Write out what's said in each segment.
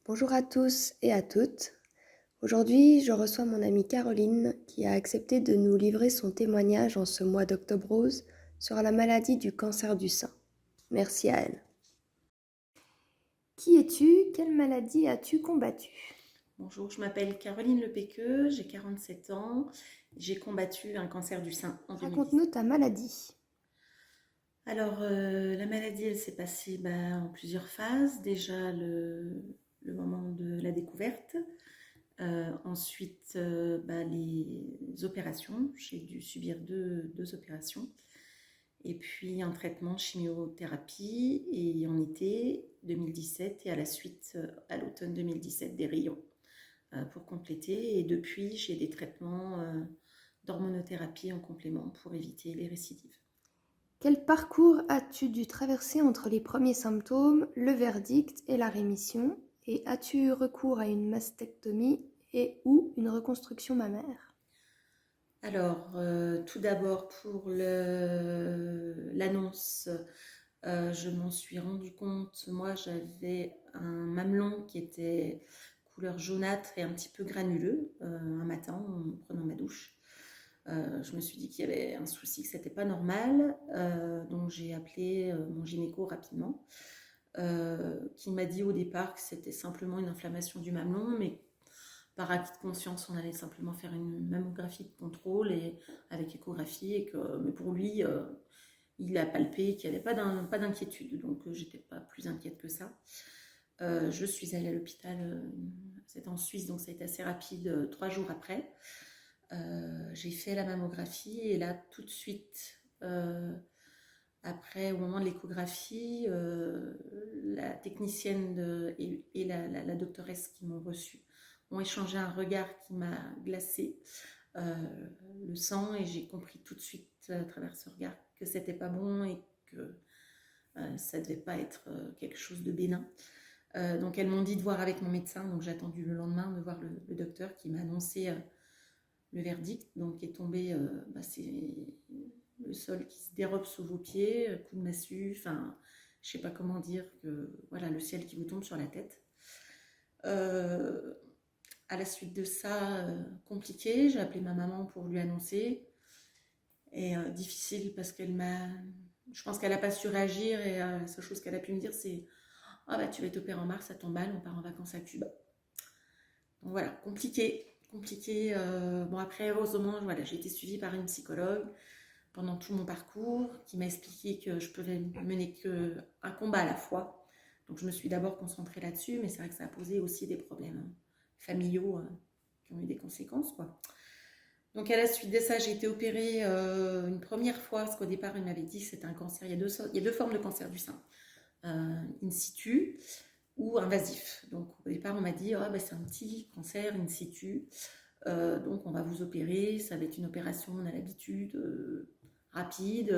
Bonjour à tous et à toutes. Aujourd'hui, je reçois mon amie Caroline qui a accepté de nous livrer son témoignage en ce mois d'octobre rose sur la maladie du cancer du sein. Merci à elle. Qui es-tu? Quelle maladie as-tu combattu? Bonjour, je m'appelle Caroline Lepéqueux, j'ai 47 ans, j'ai combattu un cancer du sein en 2010. Raconte-nous ta maladie. Alors, la maladie, elle s'est passée en plusieurs phases. Déjà, le moment de la découverte. Ensuite, les opérations. J'ai dû subir deux opérations. Et puis, un traitement chimiothérapie et en été 2017 et à la suite, à l'automne 2017, des rayons. Pour compléter. Et depuis, j'ai des traitements d'hormonothérapie en complément pour éviter les récidives. Quel parcours as-tu dû traverser entre les premiers symptômes, le verdict et la rémission? Et as-tu eu recours à une mastectomie et ou une reconstruction mammaire? Alors, tout d'abord pour l'annonce, je m'en suis rendu compte. Moi, j'avais un mamelon qui était couleur jaunâtre et un petit peu granuleux un matin en prenant ma douche. Je me suis dit qu'il y avait un souci, que c'était pas normal. Donc j'ai appelé mon gynéco rapidement, qui m'a dit au départ que c'était simplement une inflammation du mamelon, mais par acquis de conscience, on allait simplement faire une mammographie de contrôle et avec échographie, et que, mais pour lui, il a palpé qu'il n'y avait pas d'inquiétude, donc j'étais pas plus inquiète que ça. Je suis allée à l'hôpital, c'était en Suisse, donc ça a été assez rapide, 3 jours après. J'ai fait la mammographie et là, tout de suite, après, au moment de l'échographie, la technicienne et la doctoresse qui m'ont reçue ont échangé un regard qui m'a glacé le sang, et j'ai compris tout de suite à travers ce regard que c'était pas bon et que ça devait pas être quelque chose de bénin. Donc elles m'ont dit de voir avec mon médecin, donc j'ai attendu le lendemain de voir le docteur qui m'a annoncé le verdict, donc est tombé, c'est le sol qui se dérobe sous vos pieds, coup de massue, enfin, je sais pas comment dire, que voilà, le ciel qui vous tombe sur la tête. À la suite de ça, compliqué, j'ai appelé ma maman pour lui annoncer, et difficile parce je pense qu'elle n'a pas su réagir, et la seule chose qu'elle a pu me dire, c'est ah bah tu vas t'opérer en mars, ça tombe mal, on part en vacances à Cuba. Donc voilà, compliqué. Bon après, heureusement, voilà, j'ai été suivie par une psychologue pendant tout mon parcours, qui m'a expliqué que je pouvais mener qu'un combat à la fois. Donc je me suis d'abord concentrée là-dessus, mais c'est vrai que ça a posé aussi des problèmes familiaux qui ont eu des conséquences, quoi. Donc à la suite de ça, j'ai été opérée une première fois, parce qu'au départ, il m'avait dit que c'était un cancer. Il y a deux formes de cancer du sein, in situ ou invasif. Donc au départ, on m'a dit, oh, c'est un petit cancer in situ, donc on va vous opérer, ça va être une opération, on a l'habitude, rapide,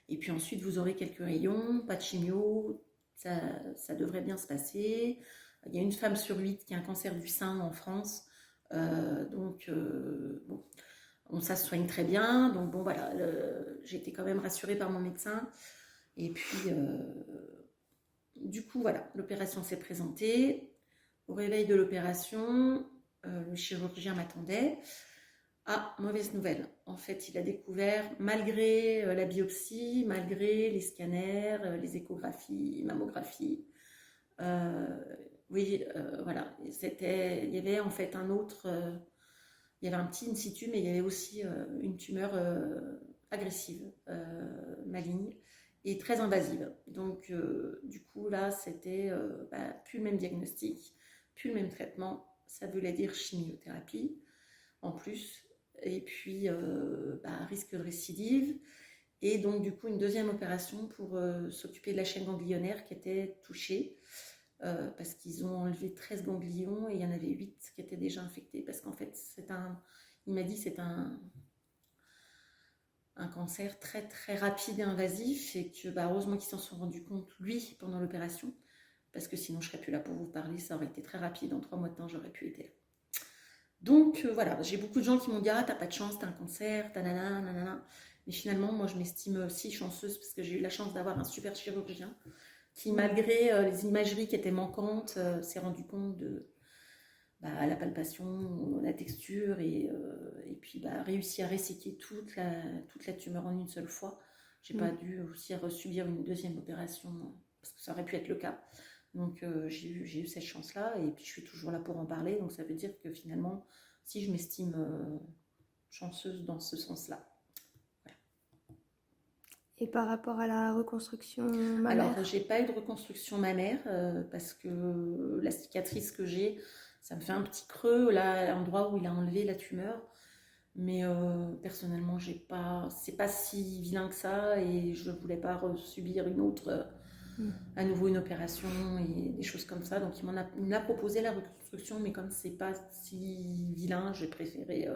et puis ensuite vous aurez quelques rayons, pas de chimio, ça devrait bien se passer. Il y a une femme sur 8 qui a un cancer du sein en France, bon, ça se soigne très bien, donc bon voilà, j'ai été quand même rassurée par mon médecin, et puis du coup voilà, l'opération s'est présentée. Au réveil de l'opération, le chirurgien m'attendait. Ah, mauvaise nouvelle. En fait, il a découvert, malgré la biopsie, malgré les scanners, les échographies, mammographies, euh, oui, voilà, il y avait en fait il y avait un petit in situ, mais il y avait aussi une tumeur agressive, maligne et très invasive. Donc, du coup, là, c'était plus le même diagnostic, plus le même traitement. Ça voulait dire chimiothérapie en plus, et puis risque de récidive, et donc du coup une deuxième opération pour s'occuper de la chaîne ganglionnaire qui était touchée, parce qu'ils ont enlevé 13 ganglions et il y en avait 8 qui étaient déjà infectés, parce qu'en fait il m'a dit c'est un cancer très très rapide et invasif, et que heureusement qu'ils s'en sont rendus compte lui pendant l'opération, parce que sinon je serais plus là pour vous parler, ça aurait été très rapide, en 3 mois de temps j'aurais pu être là. Donc voilà, j'ai beaucoup de gens qui m'ont dit ah t'as pas de chance, t'as un cancer, nanana, nanana. Mais finalement moi je m'estime aussi chanceuse parce que j'ai eu la chance d'avoir un super chirurgien qui malgré les imageries qui étaient manquantes, s'est rendu compte de la palpation, la texture, et puis réussi à resséquer toute la tumeur en une seule fois. J'ai pas dû aussi subir une deuxième opération, parce que ça aurait pu être le cas. Donc j'ai eu cette chance-là, et puis je suis toujours là pour en parler, donc ça veut dire que finalement, si je m'estime chanceuse dans ce sens-là. Et par rapport à la reconstruction Alors, mammaire? j'ai pas eu de reconstruction mammaire parce que la cicatrice que j'ai, ça me fait un petit creux là, à l'endroit où il a enlevé la tumeur. Mais personnellement, c'est pas si vilain que ça, et je voulais pas subir à nouveau une opération et des choses comme ça. Donc, il m'a proposé la reconstruction, mais comme c'est pas si vilain, j'ai préféré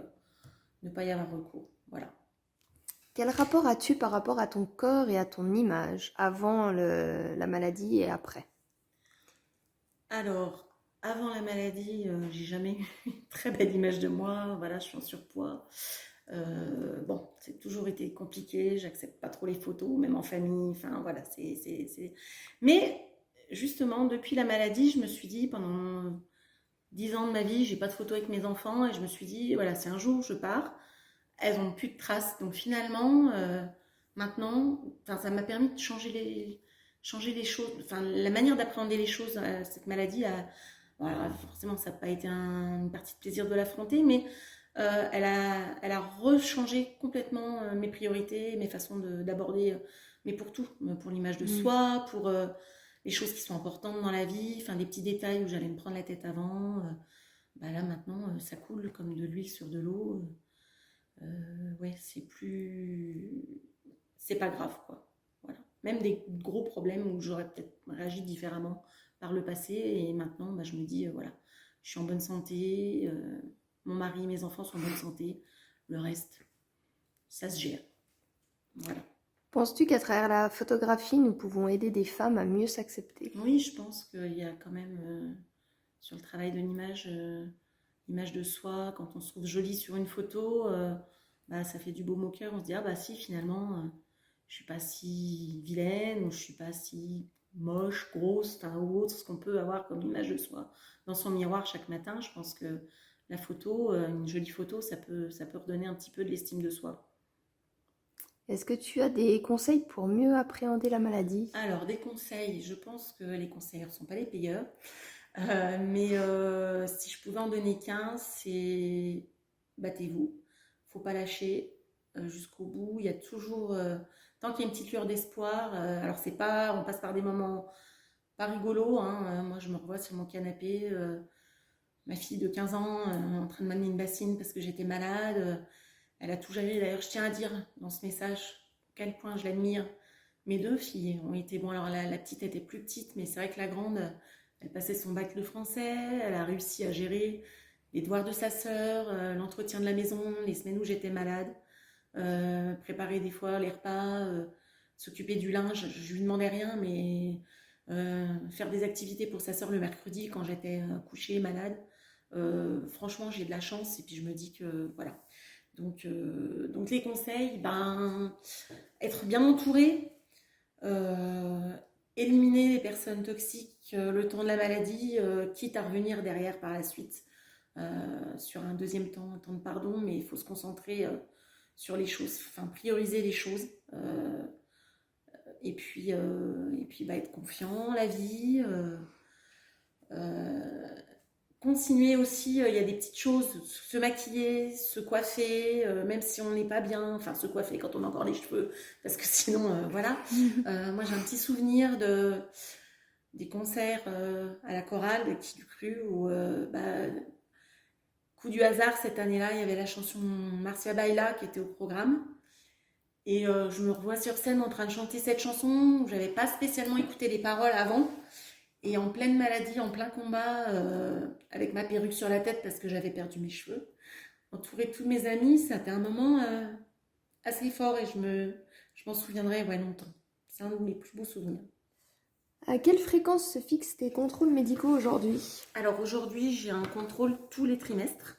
ne pas y avoir recours. Voilà. Quel rapport as-tu par rapport à ton corps et à ton image avant la maladie et après? Alors, avant la maladie, j'ai jamais eu une très belle image de moi. Voilà, je suis en surpoids. Bon, c'est toujours été compliqué. J'accepte pas trop les photos, même en famille. Enfin, voilà, Mais justement, depuis la maladie, je me suis dit, pendant 10 ans de ma vie, j'ai pas de photos avec mes enfants, et je me suis dit, voilà, c'est un jour, je pars. Elles ont plus de traces. Donc finalement, maintenant, ça m'a permis de changer les choses, enfin la manière d'appréhender les choses. Cette maladie, voilà, forcément, ça n'a pas été une partie de plaisir de l'affronter, mais elle a rechangé complètement mes priorités, mes façons d'aborder, mais pour tout, pour l'image de soi, pour les choses qui sont importantes dans la vie, enfin des petits détails où j'allais me prendre la tête avant. Là maintenant, ça coule comme de l'huile sur de l'eau. Ouais, c'est pas grave, quoi. Voilà. Même des gros problèmes où j'aurais peut-être réagi différemment par le passé, et maintenant, je me dis, voilà, je suis en bonne santé, mon mari, mes enfants sont en bonne santé, le reste, ça se gère. Voilà. Penses-tu qu'à travers la photographie, nous pouvons aider des femmes à mieux s'accepter? Oui, je pense qu'il y a quand même, sur le travail de l'image de soi, quand on se trouve jolie sur une photo, ça fait du baume au cœur. On se dit, ah bah si, finalement, je suis pas si vilaine, ou je suis pas si moche, grosse, ou autre, ce qu'on peut avoir comme image de soi dans son miroir chaque matin. Je pense que la photo, une jolie photo, ça peut redonner un petit peu de l'estime de soi. Est-ce que tu as des conseils pour mieux appréhender la maladie? Alors, des conseils, je pense que les conseillers ne sont pas les payeurs. Mais si je pouvais en donner qu'un, c'est battez-vous. Faut pas lâcher jusqu'au bout. Il y a toujours, tant qu'il y a une petite lueur d'espoir, alors c'est pas, on passe par des moments pas rigolos, hein. Moi, je me revois sur mon canapé, ma fille de 15 ans en train de m'amener une bassine parce que j'étais malade. Elle a tout géré. D'ailleurs, je tiens à dire dans ce message à quel point je l'admire. Mes deux filles ont été, bon, alors la petite était plus petite, mais c'est vrai que la grande, elle passait son bac de français, elle a réussi à gérer les devoirs de sa sœur, l'entretien de la maison, les semaines où j'étais malade, préparer des fois les repas, s'occuper du linge. Je lui demandais rien, mais faire des activités pour sa sœur le mercredi quand j'étais couchée malade. Franchement, j'ai de la chance, et puis je me dis que voilà. Donc les conseils, être bien entouré, éliminer les personnes toxiques le temps de la maladie, quitte à revenir derrière par la suite sur un deuxième temps, un temps de pardon, mais il faut se concentrer sur les choses, enfin prioriser les choses, et puis être confiant en la vie. Continuer aussi, il y a des petites choses, se maquiller, se coiffer, même si on n'est pas bien, enfin se coiffer quand on a encore les cheveux, parce que sinon, voilà. Moi j'ai un petit souvenir des concerts à la chorale de Qui l'eût cru, où, coup du hasard, cette année-là, il y avait la chanson Marcia Baila qui était au programme. Et je me revois sur scène en train de chanter cette chanson, où j'avais pas spécialement écouté les paroles avant. Et en pleine maladie, en plein combat, avec ma perruque sur la tête parce que j'avais perdu mes cheveux, entourée de tous mes amis, c'était un moment assez fort, et je m'en souviendrai longtemps. C'est un de mes plus beaux souvenirs. À quelle fréquence se fixent tes contrôles médicaux aujourd'hui? Alors aujourd'hui, j'ai un contrôle tous les trimestres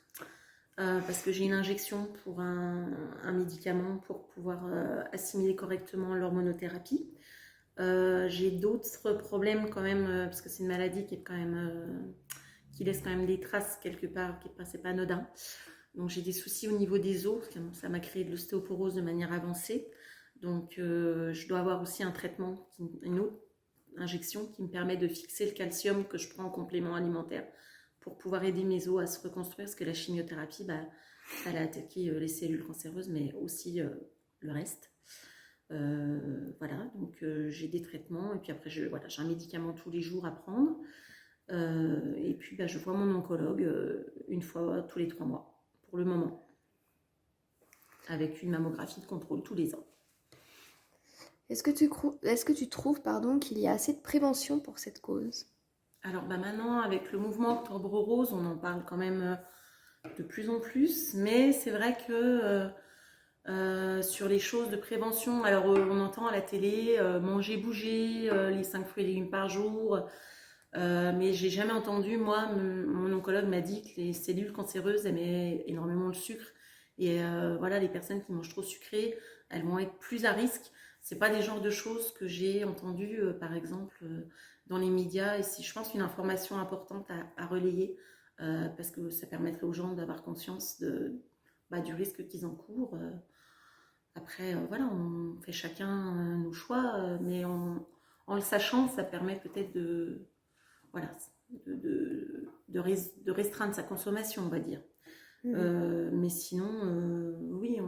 parce que j'ai une injection pour un médicament pour pouvoir assimiler correctement l'hormonothérapie. J'ai d'autres problèmes quand même, parce que c'est une maladie qui est quand même, qui laisse quand même des traces quelque part, qui c'est pas anodin. Donc j'ai des soucis au niveau des os, ça m'a créé de l'ostéoporose de manière avancée. Donc je dois avoir aussi un traitement, une autre injection qui me permet de fixer le calcium que je prends en complément alimentaire pour pouvoir aider mes os à se reconstruire, parce que la chimiothérapie, bah, elle a attaqué les cellules cancéreuses, mais aussi le reste. Voilà, donc j'ai des traitements, et puis après voilà, j'ai un médicament tous les jours à prendre. Et puis bah, je vois mon oncologue une fois tous les 3 mois, pour le moment, avec une mammographie de contrôle tous les ans. Est-ce que tu trouves qu'il y a assez de prévention pour cette cause? Alors bah, maintenant, avec le mouvement Octobre Rose, on en parle quand même de plus en plus, mais c'est vrai que sur les choses de prévention, alors on entend à la télé manger, bouger, les 5 fruits et légumes par jour, mais j'ai jamais entendu, moi, mon oncologue m'a dit que les cellules cancéreuses aimaient énormément le sucre, et voilà, les personnes qui mangent trop sucré, elles vont être plus à risque. C'est pas des genres de choses que j'ai entendues, par exemple, dans les médias, et c'est, je pense, une information importante à relayer, parce que ça permettrait aux gens d'avoir conscience bah, du risque qu'ils encourent. Après, voilà, on fait chacun nos choix, mais en le sachant, ça permet peut-être voilà, de restreindre sa consommation, on va dire. Mais sinon, oui,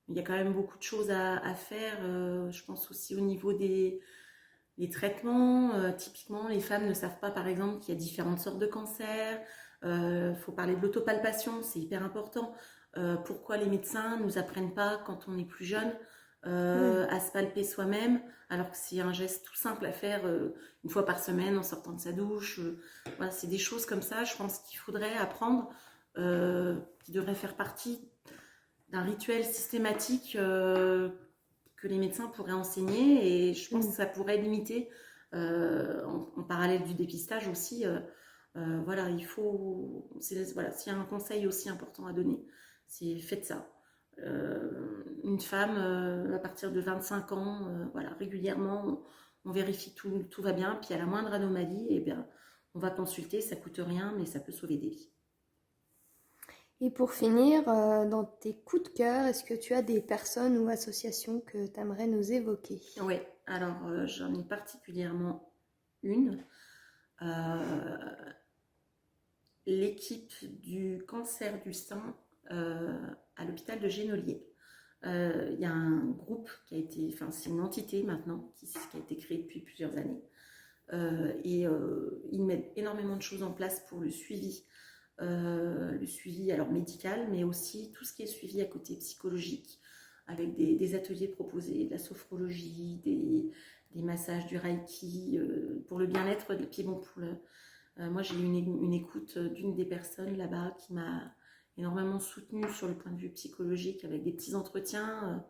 il y a quand même beaucoup de choses à faire. Je pense aussi au niveau des traitements. Typiquement, les femmes ne savent pas, par exemple, qu'il y a différentes sortes de cancers. Il faut parler de l'autopalpation, c'est hyper important. Pourquoi les médecins ne nous apprennent pas, quand on est plus jeune, à se palper soi-même, alors que c'est un geste tout simple à faire une fois par semaine en sortant de sa douche. Voilà, c'est des choses comme ça, je pense qu'il faudrait apprendre, qui devrait faire partie d'un rituel systématique que les médecins pourraient enseigner, et je pense que ça pourrait limiter, en parallèle du dépistage aussi, voilà, il faut, voilà, s'il y a un conseil aussi important à donner, c'est faites ça. Une femme, à partir de 25 ans, voilà, régulièrement, on vérifie tout va bien, puis à la moindre anomalie, eh bien, on va consulter, ça coûte rien, mais ça peut sauver des vies. Et pour finir, dans tes coups de cœur, est-ce que tu as des personnes ou associations que tu aimerais nous évoquer? Oui, alors j'en ai particulièrement une. L'équipe du cancer du sein à l'hôpital de Genolier. Il y a un groupe qui a été, enfin c'est une entité maintenant qui a été créée depuis plusieurs années, et ils mettent énormément de choses en place pour le suivi alors médical, mais aussi tout ce qui est suivi à côté psychologique, avec des ateliers proposés, de la sophrologie, des massages, du reiki, pour le bien-être, et puis bon, moi j'ai eu une écoute d'une des personnes là-bas qui m'a énormément soutenue sur le point de vue psychologique, avec des petits entretiens.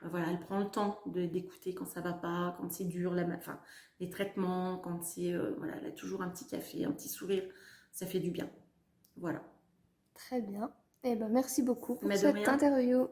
Voilà, elle prend le temps d'écouter quand ça va pas, quand c'est dur, enfin, les traitements, quand c'est, voilà, elle a toujours un petit café, un petit sourire, ça fait du bien. Voilà. Très bien. Eh ben, merci beaucoup pour Mais de cette rien. interview.